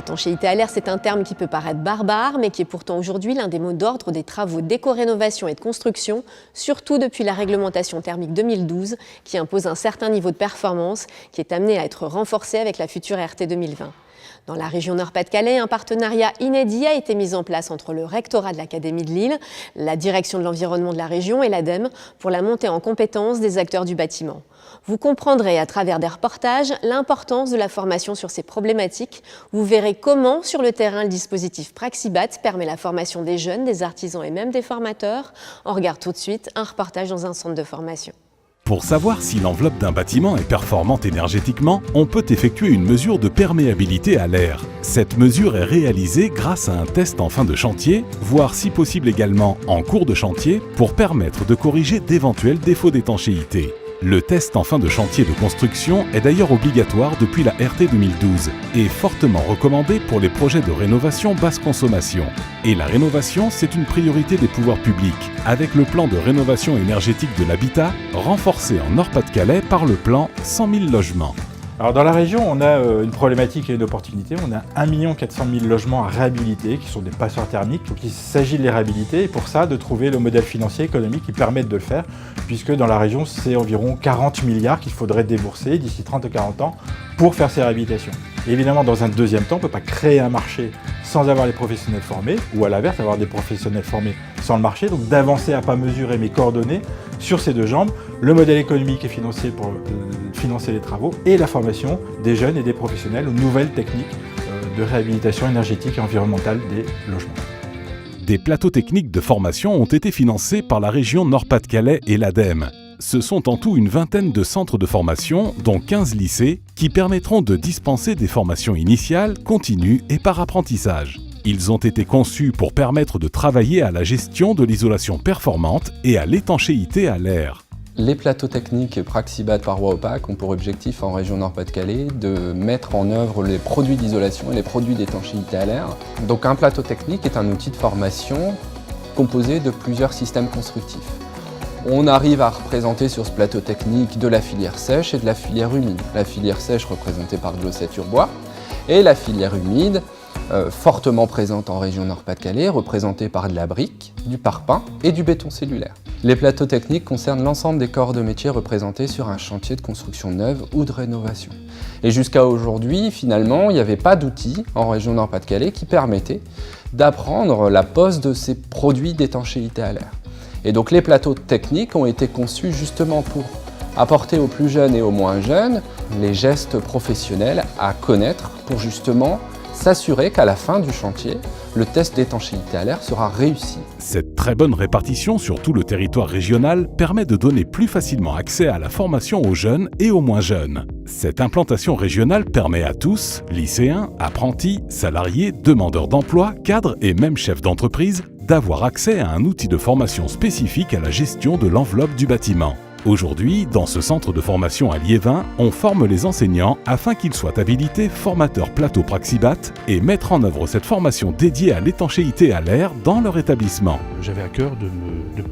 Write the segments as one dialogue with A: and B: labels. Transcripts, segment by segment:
A: L'étanchéité à l'air, c'est un terme qui peut paraître barbare, mais qui est pourtant aujourd'hui l'un des mots d'ordre des travaux d'éco-rénovation et de construction, surtout depuis la réglementation thermique 2012, qui impose un certain niveau de performance, qui est amené à être renforcé avec la future RT 2020. Dans la région Nord-Pas-de-Calais, un partenariat inédit a été mis en place entre le rectorat de l'Académie de Lille, la direction de l'environnement de la région et l'ADEME pour la montée en compétence des acteurs du bâtiment. Vous comprendrez à travers des reportages l'importance de la formation sur ces problématiques. Vous verrez comment, sur le terrain, le dispositif Praxibat permet la formation des jeunes, des artisans et même des formateurs. On regarde tout de suite un reportage dans un centre de formation.
B: Pour savoir si l'enveloppe d'un bâtiment est performante énergétiquement, on peut effectuer une mesure de perméabilité à l'air. Cette mesure est réalisée grâce à un test en fin de chantier, voire si possible également en cours de chantier, pour permettre de corriger d'éventuels défauts d'étanchéité. Le test en fin de chantier de construction est d'ailleurs obligatoire depuis la RT 2012 et fortement recommandé pour les projets de rénovation basse consommation. Et la rénovation, c'est une priorité des pouvoirs publics, avec le plan de rénovation énergétique de l'habitat, renforcé en Nord-Pas-de-Calais par le plan 100 000 logements.
C: Alors dans la région, on a une problématique et une opportunité. On a 1 400 000 logements à réhabiliter, qui sont des passoires thermiques. Donc il s'agit de les réhabiliter et pour ça, de trouver le modèle financier économique qui permette de le faire, puisque dans la région, c'est environ 40 milliards qu'il faudrait débourser d'ici 30 ou 40 ans pour faire ces réhabilitations. Et évidemment, dans un deuxième temps, on ne peut pas créer un marché sans avoir les professionnels formés, ou à l'inverse, avoir des professionnels formés sans le marché. Donc d'avancer à pas mesurer mais coordonner sur ces deux jambes, le modèle économique et financier pour financer les travaux et la formation des jeunes et des professionnels aux nouvelles techniques de réhabilitation énergétique et environnementale des logements.
B: Des plateaux techniques de formation ont été financés par la région Nord-Pas-de-Calais et l'ADEME. Ce sont en tout une vingtaine de centres de formation, dont 15 lycées, qui permettront de dispenser des formations initiales, continues et par apprentissage. Ils ont été conçus pour permettre de travailler à la gestion de l'isolation performante et à l'étanchéité à l'air.
D: Les plateaux techniques Praxibat parois opaques ont pour objectif en région Nord-Pas-de-Calais de mettre en œuvre les produits d'isolation et les produits d'étanchéité à l'air. Donc un plateau technique est un outil de formation composé de plusieurs systèmes constructifs. On arrive à représenter sur ce plateau technique de la filière sèche et de la filière humide. La filière sèche représentée par de l'ossature bois et la filière humide fortement présente en région Nord-Pas-de-Calais, représentée par de la brique, du parpaing et du béton cellulaire. Les plateaux techniques concernent l'ensemble des corps de métier représentés sur un chantier de construction neuve ou de rénovation. Et jusqu'à aujourd'hui, finalement, il n'y avait pas d'outils en région Nord-Pas-de-Calais qui permettaient d'apprendre la pose de ces produits d'étanchéité à l'air. Et donc les plateaux techniques ont été conçus justement pour apporter aux plus jeunes et aux moins jeunes les gestes professionnels à connaître pour justement s'assurer qu'à la fin du chantier, le test d'étanchéité à l'air sera réussi.
B: Cette très bonne répartition sur tout le territoire régional permet de donner plus facilement accès à la formation aux jeunes et aux moins jeunes. Cette implantation régionale permet à tous, lycéens, apprentis, salariés, demandeurs d'emploi, cadres et même chefs d'entreprise, d'avoir accès à un outil de formation spécifique à la gestion de l'enveloppe du bâtiment. Aujourd'hui, dans ce centre de formation à Liévin, on forme les enseignants afin qu'ils soient habilités formateurs plateau Praxibat et mettre en œuvre cette formation dédiée à l'étanchéité à l'air dans leur établissement.
E: J'avais à cœur de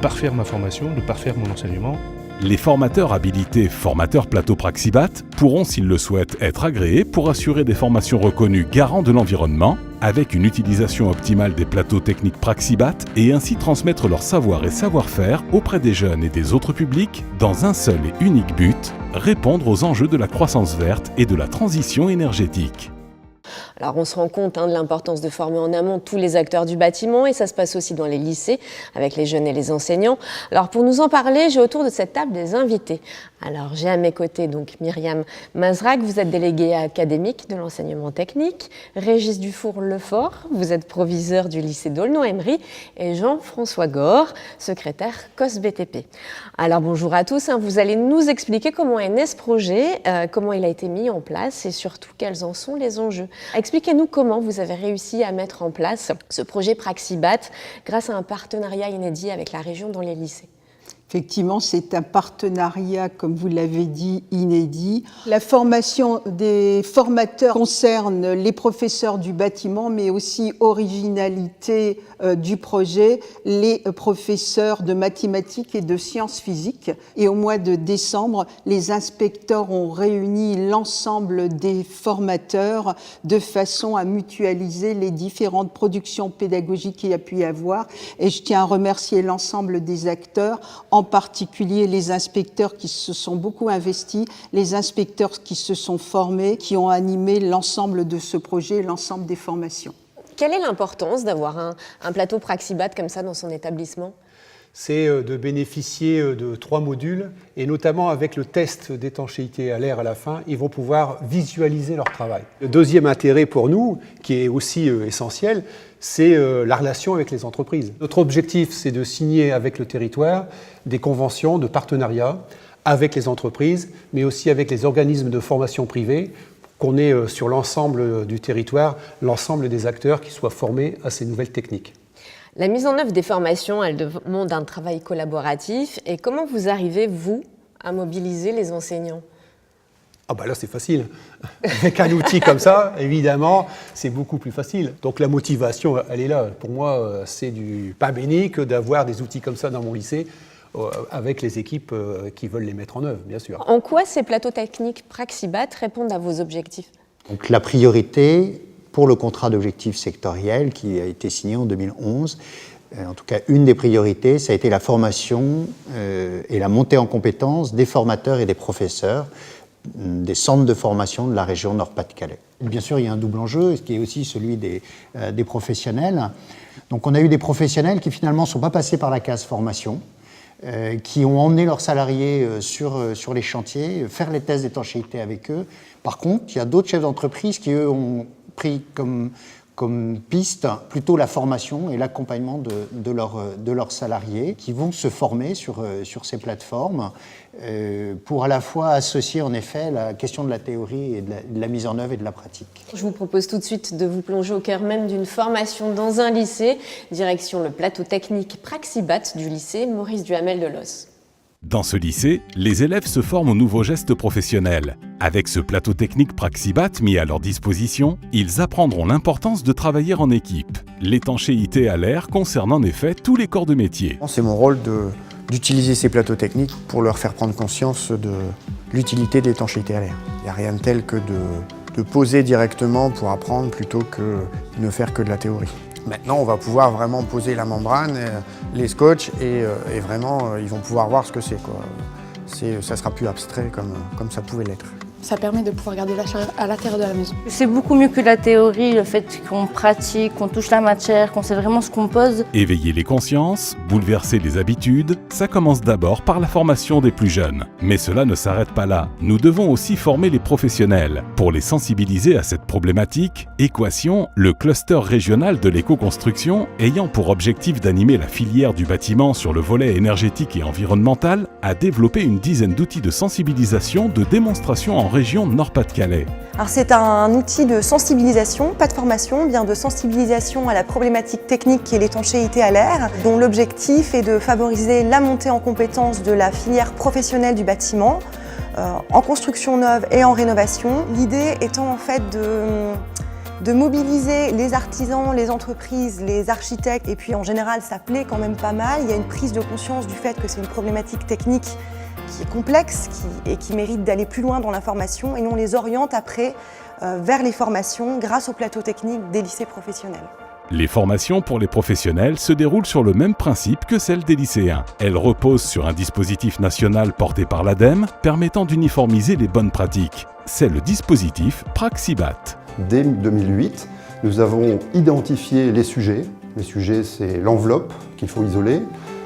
E: parfaire ma formation, de parfaire mon enseignement.
B: Les formateurs habilités formateurs plateau Praxibat pourront, s'ils le souhaitent, être agréés pour assurer des formations reconnues garants de l'environnement, avec une utilisation optimale des plateaux techniques Praxibat et ainsi transmettre leur savoir et savoir-faire auprès des jeunes et des autres publics dans un seul et unique but, répondre aux enjeux de la croissance verte et de la transition énergétique.
A: Alors on se rend compte de l'importance de former en amont tous les acteurs du bâtiment et ça se passe aussi dans les lycées avec les jeunes et les enseignants. Alors pour nous en parler, j'ai autour de cette table des invités. Alors j'ai à mes côtés donc Myriam Mazrac, vous êtes déléguée académique de l'enseignement technique, Régis Dufour-Lefort, vous êtes proviseur du lycée d'Aulnoy-Emery et Jean-François Gore, secrétaire COS-BTP. Alors bonjour à tous, vous allez nous expliquer comment est né ce projet, comment il a été mis en place et surtout quels en sont les enjeux. Expliquez-nous comment vous avez réussi à mettre en place ce projet Praxibat grâce à un partenariat inédit avec la région dans les lycées.
F: Effectivement, c'est un partenariat, comme vous l'avez dit, inédit. La formation des formateurs concerne les professeurs du bâtiment, mais aussi originalité du projet, les professeurs de mathématiques et de sciences physiques. Et au mois de décembre, les inspecteurs ont réuni l'ensemble des formateurs de façon à mutualiser les différentes productions pédagogiques qu'il y a pu y avoir. Et je tiens à remercier l'ensemble des acteurs, en particulier les inspecteurs qui se sont beaucoup investis, les inspecteurs qui se sont formés, qui ont animé l'ensemble de ce projet, l'ensemble des formations.
A: Quelle est l'importance d'avoir un plateau Praxibat comme ça dans son établissement ?
G: C'est de bénéficier de 3 modules, et notamment avec le test d'étanchéité à l'air à la fin, ils vont pouvoir visualiser leur travail. Le deuxième intérêt pour nous, qui est aussi essentiel, c'est la relation avec les entreprises. Notre objectif, c'est de signer avec le territoire des conventions de partenariat avec les entreprises, mais aussi avec les organismes de formation privés, qu'on ait sur l'ensemble du territoire, l'ensemble des acteurs qui soient formés à ces nouvelles techniques.
A: La mise en œuvre des formations, elle demande un travail collaboratif. Et comment vous arrivez, vous, à mobiliser les enseignants ?
G: Ah bah là, c'est facile. Avec un outil comme ça, évidemment, c'est beaucoup plus facile. Donc la motivation, elle est là. Pour moi, c'est du pain béni que d'avoir des outils comme ça dans mon lycée, avec les équipes qui veulent les mettre en œuvre, bien sûr.
A: En quoi ces plateaux techniques Praxibat répondent à vos objectifs ?
H: Donc la priorité pour le contrat d'objectifs sectoriel qui a été signé en 2011, en tout cas une des priorités, ça a été la formation et la montée en compétences des formateurs et des professeurs des centres de formation de la région Nord-Pas-de-Calais. Bien sûr, il y a un double enjeu, qui est aussi celui des professionnels. Donc on a eu des professionnels qui finalement ne sont pas passés par la case formation, qui ont emmené leurs salariés sur les chantiers, faire les tests d'étanchéité avec eux. Par contre, il y a d'autres chefs d'entreprise qui, eux, ont pris comme piste plutôt la formation et l'accompagnement de leurs salariés qui vont se former sur ces plateformes pour à la fois associer en effet la question de la théorie et de la mise en œuvre et de la pratique.
A: Je vous propose tout de suite de vous plonger au cœur même d'une formation dans un lycée, direction le plateau technique Praxibat du lycée Maurice Duhamel de Los.
B: Dans ce lycée, les élèves se forment aux nouveaux gestes professionnels. Avec ce plateau technique Praxibat mis à leur disposition, ils apprendront l'importance de travailler en équipe. L'étanchéité à l'air concerne en effet tous les corps de métier.
I: C'est mon rôle d'utiliser ces plateaux techniques pour leur faire prendre conscience de l'utilité de l'étanchéité à l'air. Il n'y a rien de tel que de poser directement pour apprendre plutôt que de ne faire que de la théorie. Maintenant, on va pouvoir vraiment poser la membrane, les scotch et vraiment, ils vont pouvoir voir ce que c'est, quoi. Ça sera plus abstrait comme ça pouvait l'être.
J: Ça permet de pouvoir garder la chaleur à l'intérieur de la maison.
K: C'est beaucoup mieux que la théorie, le fait qu'on pratique, qu'on touche la matière, qu'on sait vraiment ce qu'on pose.
B: Éveiller les consciences, bouleverser les habitudes, ça commence d'abord par la formation des plus jeunes. Mais cela ne s'arrête pas là. Nous devons aussi former les professionnels. Pour les sensibiliser à cette problématique, Équation, le cluster régional de l'éco-construction, ayant pour objectif d'animer la filière du bâtiment sur le volet énergétique et environnemental, a développé une dizaine d'outils de sensibilisation, de démonstration en région Nord-Pas-de-Calais.
L: Alors c'est un outil de sensibilisation, pas de formation, bien de sensibilisation à la problématique technique qui est l'étanchéité à l'air, dont l'objectif est de favoriser la montée en compétences de la filière professionnelle du bâtiment, en construction neuve et en rénovation. L'idée étant en fait de mobiliser les artisans, les entreprises, les architectes, et puis en général ça plaît quand même pas mal. Il y a une prise de conscience du fait que c'est une problématique technique qui est complexe et qui mérite d'aller plus loin dans la formation, et nous on les oriente après vers les formations grâce au plateau technique des lycées professionnels.
B: Les formations pour les professionnels se déroulent sur le même principe que celles des lycéens. Elles reposent sur un dispositif national porté par l'ADEME permettant d'uniformiser les bonnes pratiques. C'est le dispositif Praxibat.
M: Dès 2008, nous avons identifié les sujets. Les sujets, c'est l'enveloppe qu'il faut isoler,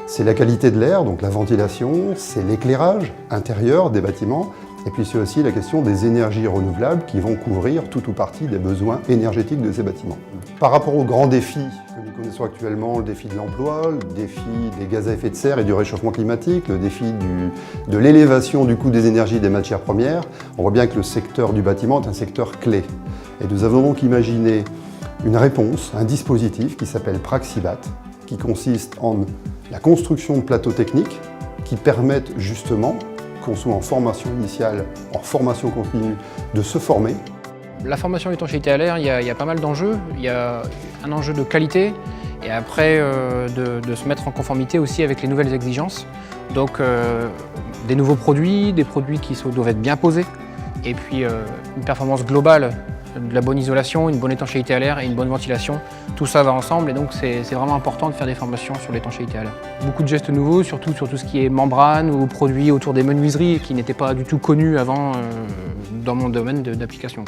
M: c'est la qualité de l'air, donc la ventilation, c'est l'éclairage intérieur des bâtiments, et puis c'est aussi la question des énergies renouvelables qui vont couvrir tout ou partie des besoins énergétiques de ces bâtiments. Par rapport aux grands défis que nous connaissons actuellement, le défi de l'emploi, le défi des gaz à effet de serre et du réchauffement climatique, le défi de l'élévation du coût des énergies et des matières premières, on voit bien que le secteur du bâtiment est un secteur clé. Et nous avons donc imaginé une réponse, un dispositif qui s'appelle Praxibat, qui consiste en la construction de plateaux techniques qui permettent justement, qu'on soit en formation initiale, en formation continue, de se former.
N: La formation d'étanchéité à l'air, il y a pas mal d'enjeux. Il y a un enjeu de qualité et après de se mettre en conformité aussi avec les nouvelles exigences. Donc des nouveaux produits, des produits qui doivent être bien posés et puis une performance globale, de la bonne isolation, une bonne étanchéité à l'air et une bonne ventilation. Tout ça va ensemble et donc c'est vraiment important de faire des formations sur l'étanchéité à l'air. Beaucoup de gestes nouveaux, surtout sur tout ce qui est membrane ou produits autour des menuiseries qui n'étaient pas du tout connus avant dans mon domaine d'application.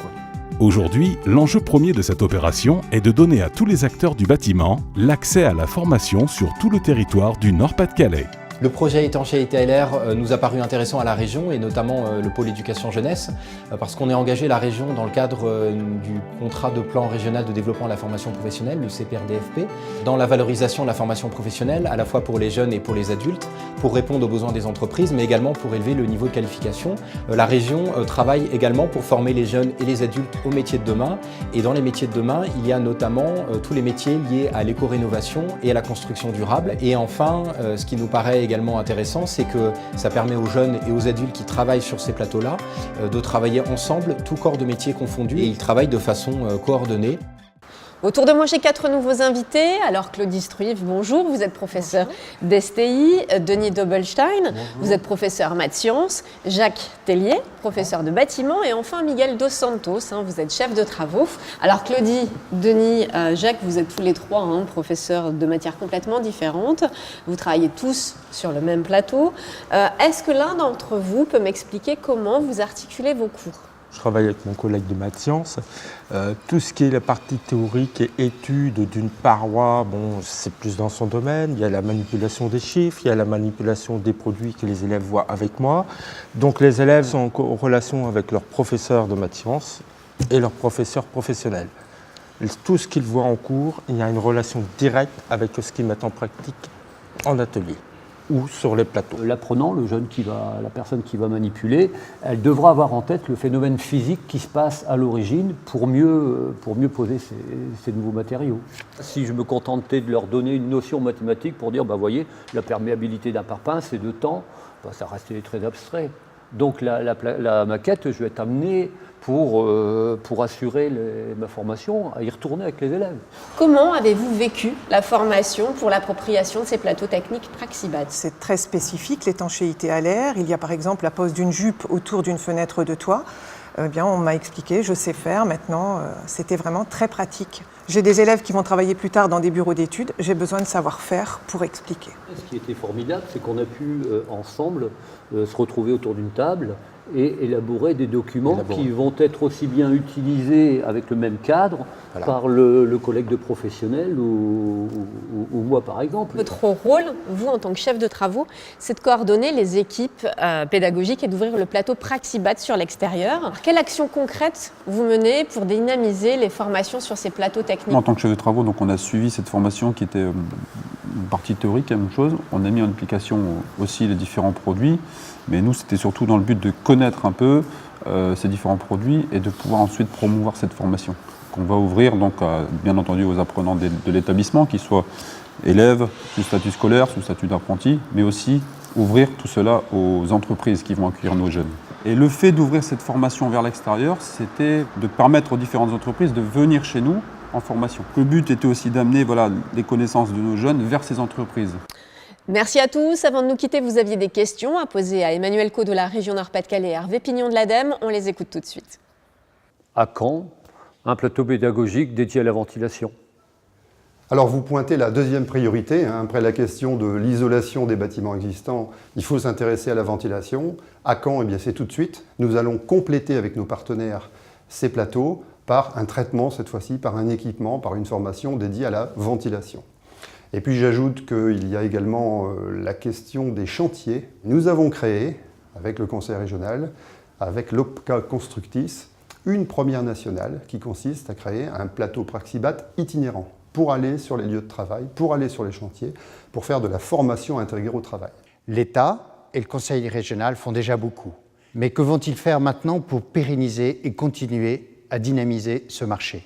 B: Aujourd'hui, l'enjeu premier de cette opération est de donner à tous les acteurs du bâtiment l'accès à la formation sur tout le territoire du Nord-Pas-de-Calais.
O: Le projet étanchéité à l'air nous a paru intéressant à la région et notamment le pôle éducation jeunesse parce qu'on est engagé la région dans le cadre du contrat de plan régional de développement de la formation professionnelle, le CPRDFP, dans la valorisation de la formation professionnelle à la fois pour les jeunes et pour les adultes, pour répondre aux besoins des entreprises mais également pour élever le niveau de qualification. La région travaille également pour former les jeunes et les adultes aux métiers de demain et dans les métiers de demain il y a notamment tous les métiers liés à l'éco-rénovation et à la construction durable et enfin ce qui nous paraît également intéressant, c'est que ça permet aux jeunes et aux adultes qui travaillent sur ces plateaux-là de travailler ensemble, tous corps de métiers confondus, et ils travaillent de façon coordonnée.
A: Autour de moi, j'ai 4 nouveaux invités. Alors, Claudie Struive, bonjour. Vous êtes professeur d'STI. Denis Doppelstein, vous êtes professeur maths sciences. Jacques Tellier, professeur de bâtiment. Et enfin, Miguel Dos Santos, vous êtes chef de travaux. Alors, Claudie, Denis, Jacques, vous êtes tous les trois professeurs de matières complètement différentes. Vous travaillez tous sur le même plateau. Est-ce que l'un d'entre vous peut m'expliquer comment vous articulez vos cours ?
P: Je travaille avec mon collègue de maths sciences. Tout ce qui est la partie théorique et étude d'une paroi, c'est plus dans son domaine. Il y a la manipulation des chiffres, il y a la manipulation des produits que les élèves voient avec moi. Donc les élèves sont en relation avec leurs professeurs de maths sciences et leurs professeurs professionnels. Tout ce qu'ils voient en cours, il y a une relation directe avec ce qu'ils mettent en pratique en atelier ou sur les plateaux.
Q: L'apprenant, la personne qui va manipuler, elle devra avoir en tête le phénomène physique qui se passe à l'origine pour mieux poser ces nouveaux matériaux. Si je me contentais de leur donner une notion mathématique pour dire, voyez, la perméabilité d'un parpaing, c'est de temps, ça restait très abstrait. Donc la maquette, je vais être amené pour assurer ma formation, à y retourner avec les élèves.
A: Comment avez-vous vécu la formation pour l'appropriation de ces plateaux techniques Praxibat ?
R: C'est très spécifique, l'étanchéité à l'air. Il y a par exemple la pose d'une jupe autour d'une fenêtre de toit. On m'a expliqué, je sais faire maintenant, c'était vraiment très pratique. J'ai des élèves qui vont travailler plus tard dans des bureaux d'études, j'ai besoin de savoir-faire pour expliquer.
Q: Ce qui était formidable, c'est qu'on a pu ensemble se retrouver autour d'une table et élaborer des documents qui vont être aussi bien utilisés avec le même cadre par le collègue de professionnel ou moi par exemple.
A: Votre rôle, vous en tant que chef de travaux, c'est de coordonner les équipes pédagogiques et d'ouvrir le plateau Praxibat sur l'extérieur. Quelle action concrète vous menez pour dynamiser les formations sur ces plateaux techniques ?
S: En tant que chef de travaux, donc, on a suivi cette formation qui était une partie théorique, la même chose. On a mis en application aussi les différents produits, mais nous c'était surtout dans le but de connaître un peu ces différents produits et de pouvoir ensuite promouvoir cette formation qu'on va ouvrir donc bien entendu aux apprenants de l'établissement, qu'ils soient élèves sous statut scolaire, sous statut d'apprenti, mais aussi ouvrir tout cela aux entreprises qui vont accueillir nos jeunes. Et le fait d'ouvrir cette formation vers l'extérieur, c'était de permettre aux différentes entreprises de venir chez nous en formation. Le but était aussi d'amener les connaissances de nos jeunes vers ces entreprises.
A: Merci à tous. Avant de nous quitter, vous aviez des questions à poser à Emmanuel Caux de la région Nord-Pas-de-Calais et Hervé Pignon de l'ADEME. On les écoute tout de suite.
Q: À quand un plateau pédagogique dédié à la ventilation ?
M: Alors vous pointez la deuxième priorité, après la question de l'isolation des bâtiments existants, il faut s'intéresser à la ventilation. À quand ? C'est tout de suite. Nous allons compléter avec nos partenaires ces plateaux par un traitement, cette fois-ci, par un équipement, par une formation dédiée à la ventilation. Et puis j'ajoute qu'il y a également la question des chantiers. Nous avons créé, avec le conseil régional, avec l'OPCA Constructis, une première nationale qui consiste à créer un plateau Praxibat itinérant pour aller sur les lieux de travail, pour aller sur les chantiers, pour faire de la formation intégrée au travail.
H: L'État et le conseil régional font déjà beaucoup. Mais que vont-ils faire maintenant pour pérenniser et continuer à dynamiser ce marché ?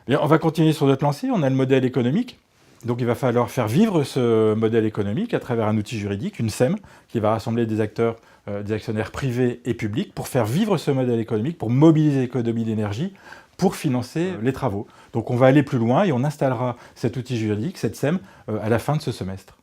C: On va continuer sur notre lancée. On a le modèle économique Donc il va falloir faire vivre ce modèle économique à travers un outil juridique, une SEM, qui va rassembler des acteurs, des actionnaires privés et publics pour faire vivre ce modèle économique, pour mobiliser l'économie d'énergie, pour financer les travaux. Donc on va aller plus loin et on installera cet outil juridique, cette SEM, à la fin de ce semestre.